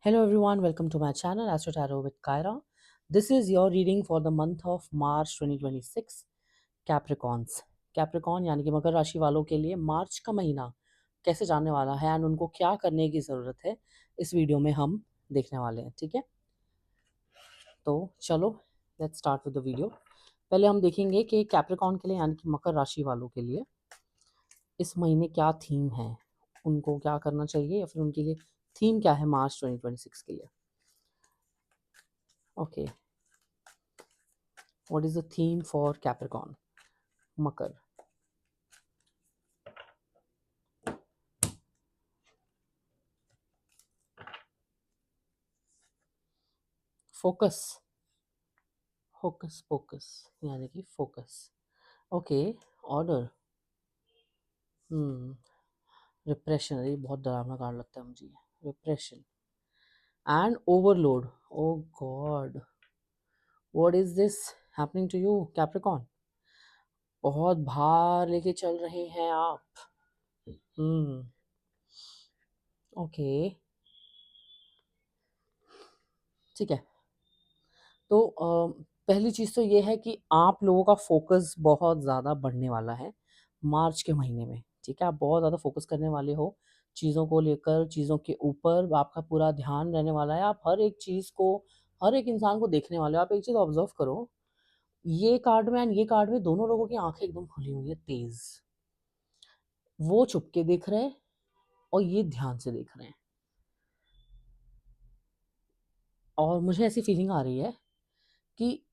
Hello everyone, welcome to my channel Astro Tarot with Kyra. This is your reading for the month of March 2026 Capricorns. Capricorn यानी कि मकर राशि वालों के लिए मार्च का महीना कैसे जाने वाला है एंड उनको क्या करने की ज़रूरत है इस वीडियो में हम देखने वाले हैं। ठीक है, तो चलो let's start with the video. पहले हम देखेंगे कि कैप्रिकॉर्न के लिए यानी कि मकर राशि वालों के लिए इस महीने क्या थीम है, उनको क्या करना चाहिए या फिर उनके लिए थीम क्या है मार्च 2026 के लिए। Okay, what is the theme for Capricorn? Makar. Focus. Hocus pocus यानी कि focus. Okay. Order. Repression. ये बहुत डरावना कार्ड लगता है मुझे। Repression and overload. Oh God. What is this happening to you, Capricorn? बहुत भार लेके चल रहे हैं आप। ओके, ठीक है। तो पहली चीज़ तो ये है कि आप लोगों का फोकस बहुत ज़्यादा बढ़ने वाला है मार्च के महीने में। ठीक है, आप बहुत ज़्यादा फोकस करने वाले हो चीज़ों को लेकर, चीज़ों के ऊपर आपका पूरा ध्यान रहने वाला है। आप हर एक चीज़ को, हर एक इंसान को देखने वाले हो। आप एक चीज़ ऑब्जर्व करो, ये कार्ड में एंड ये कार्ड में दोनों लोगों की आंखें एकदम खुली हुई है, तेज। वो छुप के देख रहे हैं और ये ध्यान से देख रहे हैं। और मुझे ऐसी फीलिंग आ रही है कि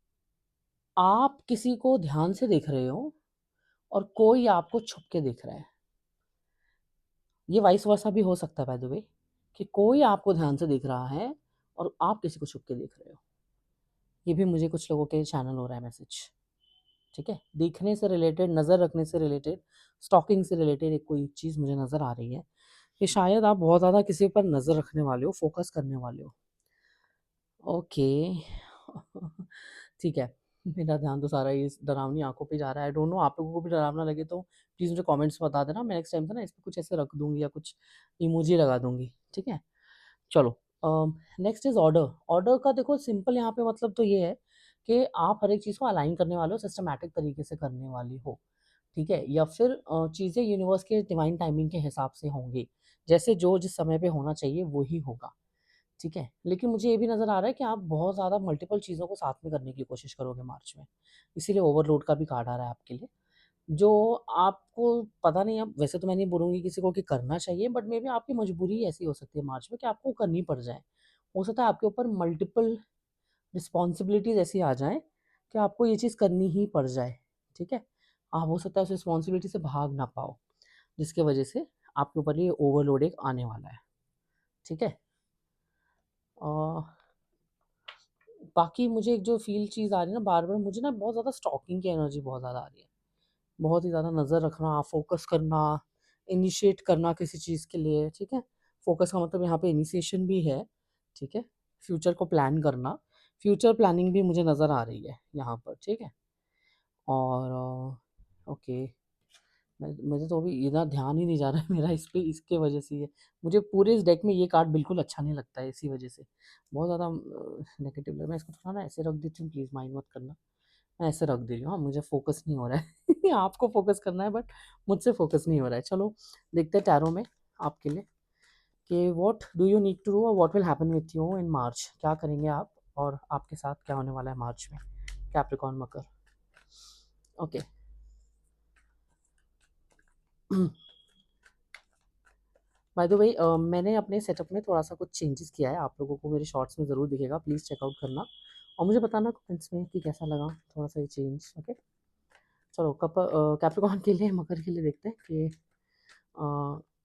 आप किसी को ध्यान से देख रहे हो और कोई आपको छुप के देख रहा है। ये वाइस वर्सा भी हो सकता है बाय द वे, कि कोई आपको ध्यान से देख रहा है और आप किसी को छुप के देख रहे हो। ये भी मुझे कुछ लोगों के चैनल हो रहा है मैसेज। ठीक है, देखने से रिलेटेड, नज़र रखने से रिलेटेड, स्टॉकिंग से रिलेटेड एक कोई चीज़ मुझे नज़र आ रही है कि शायद आप बहुत ज़्यादा किसी पर नज़र रखने वाले हो, फोकस करने वाले हो। ओके ठीक है, मेरा ध्यान तो सारा इस डरावनी आंखों पे जा रहा है। आई डोंट नो, आप लोगों को भी डरावना लगे तो प्लीज़ मुझे कमेंट्स में बता देना। मैं नेक्स्ट टाइम से ना इस पे कुछ ऐसे रख दूंगी या कुछ इमोजी लगा दूंगी। ठीक है, चलो। Next is order. ऑर्डर का देखो सिंपल यहाँ पे मतलब तो ये है कि आप हर एक चीज़ को अलाइन करने वाले हो, सिस्टमैटिक तरीके से करने वाले हो। ठीक है, या फिर चीज़ें यूनिवर्स के डिवाइन टाइमिंग के हिसाब से होंगी, जैसे जो जिस समय पे होना चाहिए वही होगा। ठीक है, लेकिन मुझे ये भी नज़र आ रहा है कि आप बहुत ज़्यादा मल्टीपल चीज़ों को साथ में करने की कोशिश करोगे मार्च में, इसीलिए ओवरलोड का भी कार्ड आ रहा है आपके लिए, जो आपको पता नहीं। अब वैसे तो मैं नहीं बोलूँगी किसी को कि करना चाहिए, बट मे बी आपकी मजबूरी ऐसी हो सकती है मार्च में कि आपको करनी पड़ जाए। हो सकता है आपके ऊपर मल्टीपल रिस्पॉन्सिबिलिटीज़ ऐसी आ जाएँ कि आपको ये चीज़ करनी ही पड़ जाए। ठीक है, आप हो सकता है उस रिस्पॉन्सिबिलिटी से भाग ना पाओ, जिसकी वजह से आपके ऊपर ये ओवरलोड एक आने वाला है। ठीक है, बाकी मुझे एक जो फ़ील चीज़ आ रही है ना, बार-बार मुझे ना बहुत ज़्यादा स्टॉकिंग की एनर्जी बहुत ज़्यादा आ रही है। बहुत ही ज़्यादा नज़र रखना, फ़ोकस करना, इनिशिएट करना किसी चीज़ के लिए। ठीक है, फ़ोकस का मतलब यहाँ पे इनिशिएशन भी है। ठीक है, फ्यूचर को प्लान करना, फ्यूचर प्लानिंग भी मुझे नज़र आ रही है यहाँ पर। ठीक है, और ओके, मुझे तो अभी इतना ध्यान ही नहीं जा रहा है मेरा इस पे, इसके वजह से ये मुझे पूरे इस डेक में ये कार्ड बिल्कुल अच्छा नहीं लगता है, इसी वजह से बहुत ज़्यादा नेगेटिव लग रहा है। मैं इसको थोड़ा ना ऐसे रख देती हूँ, प्लीज़ माइंड मत करना। मैं ऐसे रख दे रही हूँ। हाँ, मुझे फोकस नहीं हो रहा है आपको फोकस करना है बट मुझसे फोकस नहीं हो रहा है। चलो देखते हैं टैरो में आपके लिए कि what do you need to do और what will happen with you in March. क्या करेंगे आप और आपके साथ क्या होने वाला है मार्च में, Capricorn Makar. Okay by the way, मैंने अपने सेटअप में थोड़ा सा कुछ चेंजेस किया है, आप लोगों को मेरे शॉर्ट्स में ज़रूर दिखेगा, प्लीज़ चेकआउट करना और मुझे बताना कमेंट्स में कि कैसा लगा थोड़ा सा ये चेंज। ओके, चलो कैप्रिकॉर्न के लिए, मकर के लिए देखते हैं कि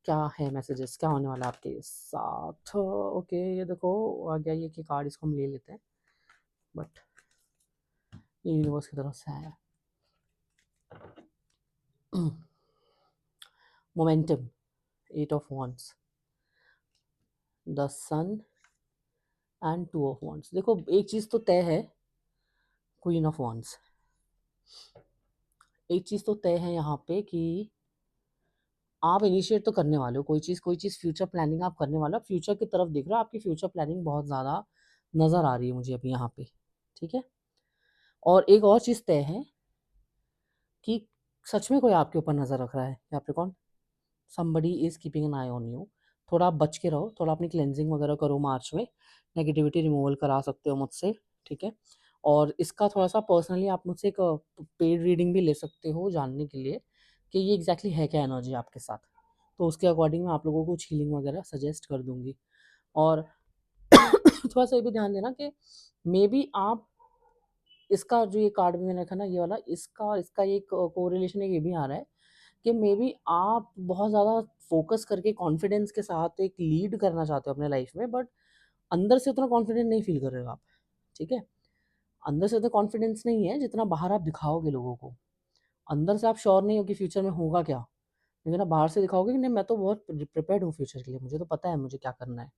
क्या है मैसेजेस, क्या होने वाला है आपके साथ। ओके, ये देखो आ गया ये कि कार्ड, इसको हम ले लेते हैं बट ये यूनिवर्स की तरफ से आया। Momentum, 8 of wands, the sun and 2 of wands। देखो एक चीज़ तो तय है, क्वीन ऑफ wands। एक चीज़ तो तय है यहाँ पे कि आप इनिशिएट तो करने वाले हो कोई चीज़ फ्यूचर प्लानिंग आप करने वाले हो, फ्यूचर की तरफ देख रहे हो, आपकी फ्यूचर प्लानिंग बहुत ज़्यादा नज़र आ रही है मुझे अभी यहाँ पे, ठीक है? और एक और चीज़ तय है कि सच में कोई आपके ऊपर नज़र रख रहा है, Capricorn. Somebody is keeping an I on you. थोड़ा आप बच के रहो, थोड़ा अपनी क्लेंजिंग वगैरह करो मार्च में, नेगेटिविटी रिमूवल करा सकते हो मुझसे, ठीक है? और इसका थोड़ा-सा पर्सनली आप मुझसे एक पेड रीडिंग भी ले सकते हो जानने के लिए कि ये एग्ज़ैक्टली है क्या एनर्जी आपके साथ। तो उसके अकॉर्डिंग मैं आप लोगों को कुछ हीलिंग वगैरह सजेस्ट कर दूँगी। और थोड़ा-सा ये भी ध्यान देना कि मेबी आप इसका जो ये कार्ड भी मैंने रखा ना ये वाला, इसका इसका एक कोरिलेशन एक ये भी आ रहा है कि मेबी आप बहुत ज़्यादा फ़ोकस करके कॉन्फिडेंस के साथ एक लीड करना चाहते हो अपने लाइफ़ में, बट अंदर से उतना कॉन्फिडेंट नहीं फ़ील कर रहे हो आप, ठीक है? अंदर से उतना कॉन्फिडेंस नहीं है जितना बाहर आप दिखाओगे लोगों को। अंदर से आप श्योर नहीं हो कि फ्यूचर में होगा क्या? लेकिन आप बाहर से दिखाओगे कि नहीं मैं तो बहुत प्रिपेयर्ड हूँ फ्यूचर के लिए, मुझे तो पता है मुझे क्या करना है।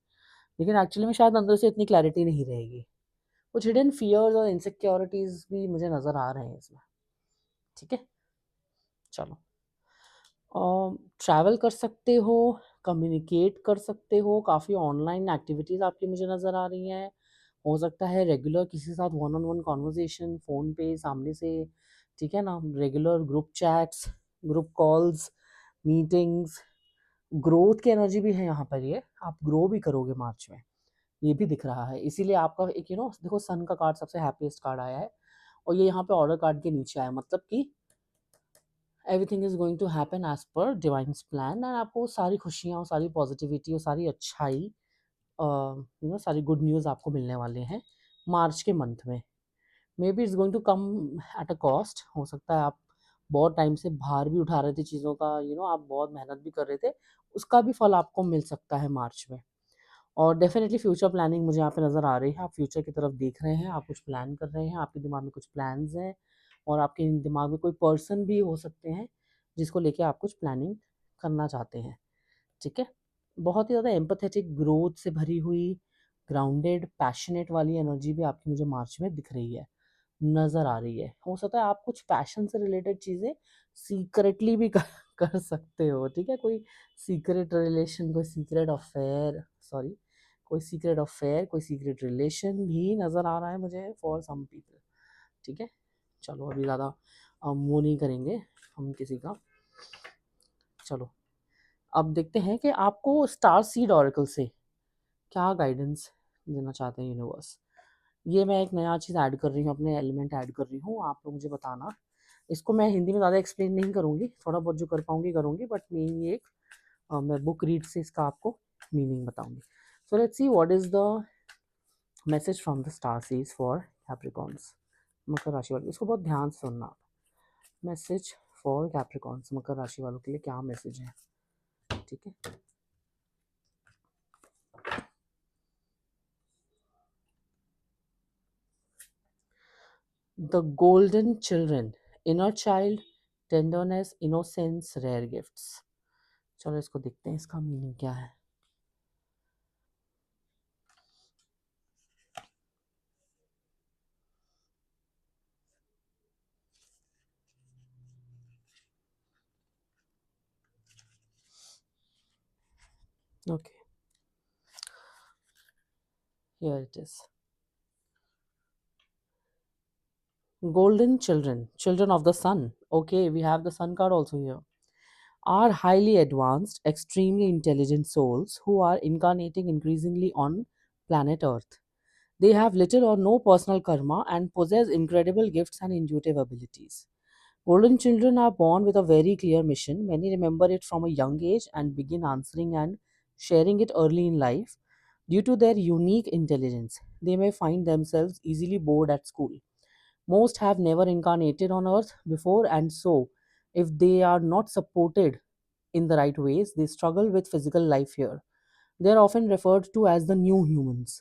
लेकिन एक्चुअली में शायद अंदर से इतनी क्लैरिटी नहीं रहेगी। कुछ हिडन फ़ियर्स और इनसिक्योरिटीज़ भी मुझे नज़र आ रहे हैं इसमें, ठीक है? चलो। ट्रैवल कर सकते हो, कम्युनिकेट कर सकते हो, काफ़ी ऑनलाइन एक्टिविटीज़ आपकी मुझे नज़र आ रही हैं। हो सकता है रेगुलर किसी के साथ one on one conversation phone पे सामने से, ठीक है ना? Regular group chats, group calls, meetings, growth की एनर्जी भी है यहाँ पर ये, आप ग्रो भी करोगे मार्च में, ये भी दिख रहा है। इसीलिए आपका एक देखो सन का कार्ड सबसे हैप्पीएस्ट कार्ड आया है और ये यहाँ पे ऑर्डर कार्ड के नीचे आया है, मतलब कि everything is going to happen as per divine's plan and आपको वो सारी खुशियाँ और सारी पॉजिटिविटी और सारी अच्छाई सारी गुड न्यूज़ आपको मिलने वाले हैं मार्च के मंथ में। May be it's going to come at a cost. हो सकता है आप बहुत टाइम से भार भी उठा रहे थे चीज़ों का, आप बहुत मेहनत भी कर रहे थे, उसका भी फल आपको मिल सकता है मार्च में। और डेफ़िनेटली फ्यूचर प्लानिंग मुझे यहाँ पे नज़र आ रही है, आप फ्यूचर की तरफ देख रहे हैं, आप कुछ प्लान कर रहे हैं, आपके दिमाग में कुछ प्लान्स हैं और आपके दिमाग में कोई पर्सन भी हो सकते हैं, जिसको लेके आप कुछ प्लानिंग करना चाहते हैं, ठीक है? बहुत ही ज़्यादा एम्पैथेटिक ग्रोथ से भरी हुई, ग्राउंडेड, पैशनेट वाली एनर्जी भी आपकी मुझे मार्च में दिख रही है, नज़र आ रही है। हो सकता है आप कुछ पैशन से रिलेटेड चीज़ें सीक्रेटली भी कर सकते हो, ठीक है? कोई सीक्रेट रिलेशन, कोई सीक्रेट अफ़ेयर सॉरी कोई सीक्रेट अफ़ेयर, कोई सीक्रेट रिलेशन भी नज़र आ रहा है मुझे फॉर सम पीपल, ठीक है? चलो अभी ज़्यादा वो नहीं करेंगे हम किसी का। चलो, अब देखते हैं कि आपको स्टार सीड ऑरेकल से क्या गाइडेंस देना चाहते हैं यूनिवर्स। ये मैं एक नया चीज़ ऐड कर रही हूँ, अपने एलिमेंट ऐड कर रही हूँ, आप लोग मुझे बताना। इसको मैं हिंदी में ज़्यादा एक्सप्लेन नहीं करूँगी, थोड़ा बहुत जो कर पाऊँगी करूँगी, बट मेन ये एक मैं बुक रीड से इसका आपको मीनिंग बताऊँगी। So let's see what is the message from the star seeds for capricorns, मकर राशि वाले। इसको बहुत ध्यान से सुनना आप। मैसेज फॉर कैप्रिकॉर्न्स, मकर राशि वालों के लिए क्या मैसेज है, ठीक है? The golden children, inner child, tenderness, innocence, rare gifts. चलो इसको देखते हैं इसका मीनिंग क्या है। Okay, here it is. Golden children, children of the sun. Okay, we have the sun card also here. Are highly advanced, extremely intelligent souls who are incarnating increasingly on planet Earth. They have little or no personal karma and possess incredible gifts and intuitive abilities. Golden children are born with a very clear mission. Many remember it from a young age and begin answering and sharing it early in life. Due to their unique intelligence, they may find themselves easily bored at school. Most have never incarnated on earth before, and so, if they are not supported in the right ways, they struggle with physical life here. They are often referred to as the new humans.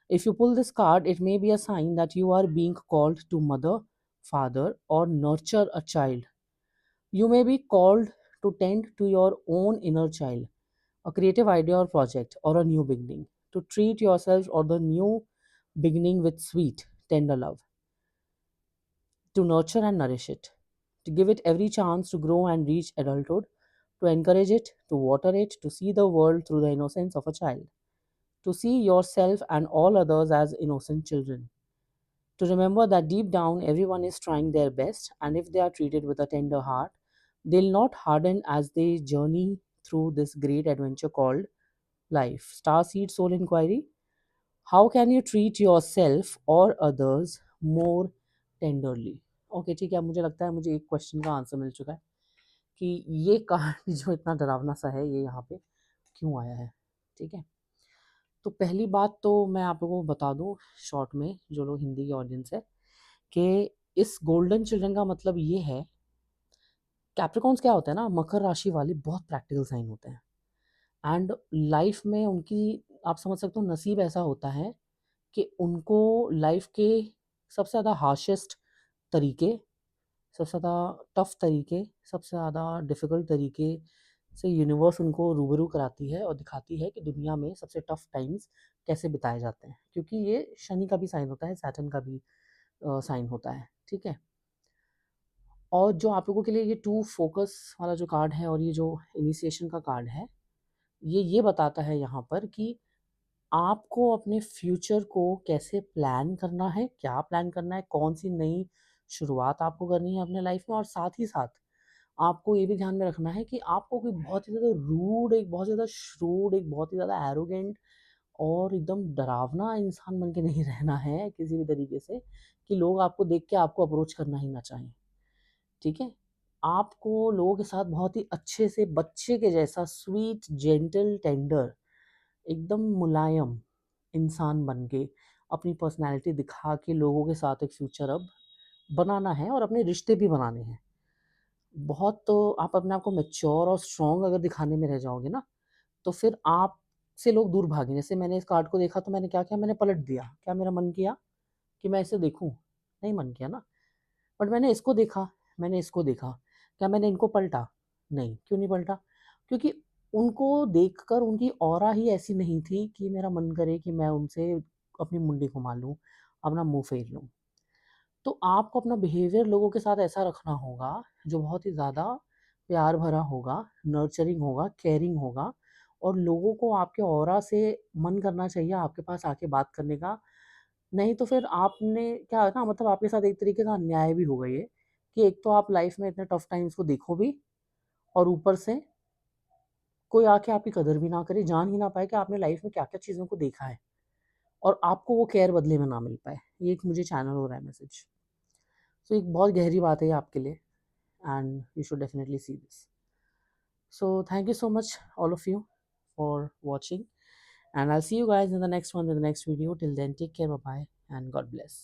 If you pull this card, it may be a sign that you are being called to mother, father, or nurture a child. You may be called to tend to your own inner child, a creative idea or project, or a new beginning, to treat yourself or the new beginning with sweet, tender love, to nurture and nourish it, to give it every chance to grow and reach adulthood, to encourage it, to water it, to see the world through the innocence of a child, to see yourself and all others as innocent children, to remember that deep down everyone is trying their best, and if they are treated with a tender heart, they'll not harden as they journey through this great adventure called life. Starseed Soul Inquiry. How can you treat yourself or others more tenderly? Okay ठीक है, मुझे लगता है मुझे एक question का answer मिल चुका है कि ये कहानी जो इतना डरावना सा है ये यहाँ पे क्यों आया है। ठीक है, तो पहली बात तो मैं आप लोगों को बता दूं शॉर्ट में, जो लोग हिंदी की ऑडियंस है, कि इस गोल्डन चिल्ड्रन का मतलब ये है, कैप्रिकॉन्स क्या होता है ना, मकर राशि वाले बहुत प्रैक्टिकल साइन होते हैं, एंड लाइफ में उनकी आप समझ सकते हो नसीब ऐसा होता है कि उनको लाइफ के सबसे ज़्यादा हार्शेस्ट तरीके, सबसे ज़्यादा टफ तरीके, सबसे ज़्यादा डिफ़िकल्ट तरीके से यूनिवर्स उनको रूबरू कराती है और दिखाती है कि दुनिया में सबसे टफ टाइम्स कैसे बिताए जाते हैं, क्योंकि ये शनि का भी साइन होता है, सैटर्न का भी साइन होता है। ठीक है, और जो आप लोगों के लिए ये टू फोकस वाला जो कार्ड है और ये जो इनिशिएशन का कार्ड है, ये बताता है यहाँ पर कि आपको अपने फ्यूचर को कैसे प्लान करना है, क्या प्लान करना है, कौन सी नई शुरुआत आपको करनी है अपने लाइफ में, और साथ ही साथ आपको ये भी ध्यान में रखना है कि आपको कोई बहुत ही ज़्यादा रूड, एक बहुत ज़्यादा श्रूड, एक बहुत ही ज़्यादा एरोगेंट और एकदम डरावना इंसान बन के नहीं रहना है किसी भी तरीके से, कि लोग आपको देख के आपको अप्रोच करना ही ना चाहें। ठीक है, आपको लोगों के साथ बहुत ही अच्छे से बच्चे के जैसा स्वीट, जेंटल, टेंडर, एकदम मुलायम इंसान बन के अपनी पर्सनैलिटी दिखा के लोगों के साथ एक फ्यूचर अब बनाना है और अपने रिश्ते भी बनाने हैं। बहुत तो आप अपने आप को मैच्योर और स्ट्रॉन्ग अगर दिखाने में रह जाओगे ना, तो फिर आपसे लोग दूर भागें। जैसे मैंने इस कार्ड को देखा तो मैंने क्या किया, मैंने पलट दिया। क्या मेरा मन किया कि मैं इसे देखूँ? नहीं मन किया ना। बट मैंने इसको देखा, मैंने इसको देखा। क्या मैंने इनको पलटा? नहीं। क्यों नहीं पलटा? क्योंकि उनको देखकर उनकी ऑरा ही ऐसी नहीं थी कि मेरा मन करे कि मैं उनसे अपनी मुंडी घुमा लूँ, अपना मुँह फेर लूँ। तो आपको अपना बिहेवियर लोगों के साथ ऐसा रखना होगा जो बहुत ही ज़्यादा प्यार भरा होगा, नर्चरिंग होगा, केयरिंग होगा, और लोगों को आपके ऑरा से मन करना चाहिए आपके पास आके बात करने का। नहीं तो फिर आपने क्या है ना, मतलब आपके साथ एक तरीके का अन्याय भी होगा ये, कि एक तो आप लाइफ में इतने टफ टाइम्स को देखो भी, और ऊपर से कोई आके आपकी कदर भी ना करे, जान ही ना पाए कि आपने लाइफ में क्या-क्या चीज़ों को देखा है, और आपको वो केयर बदले में ना मिल पाए। ये एक मुझे चैनल हो रहा है मैसेज। तो एक बहुत गहरी बात है ये आपके लिए, and you should definitely see this. So thank you so much all of you for watching, and I'll see you guys in the next one, in the next video. Till then, take care, bye bye, and God bless.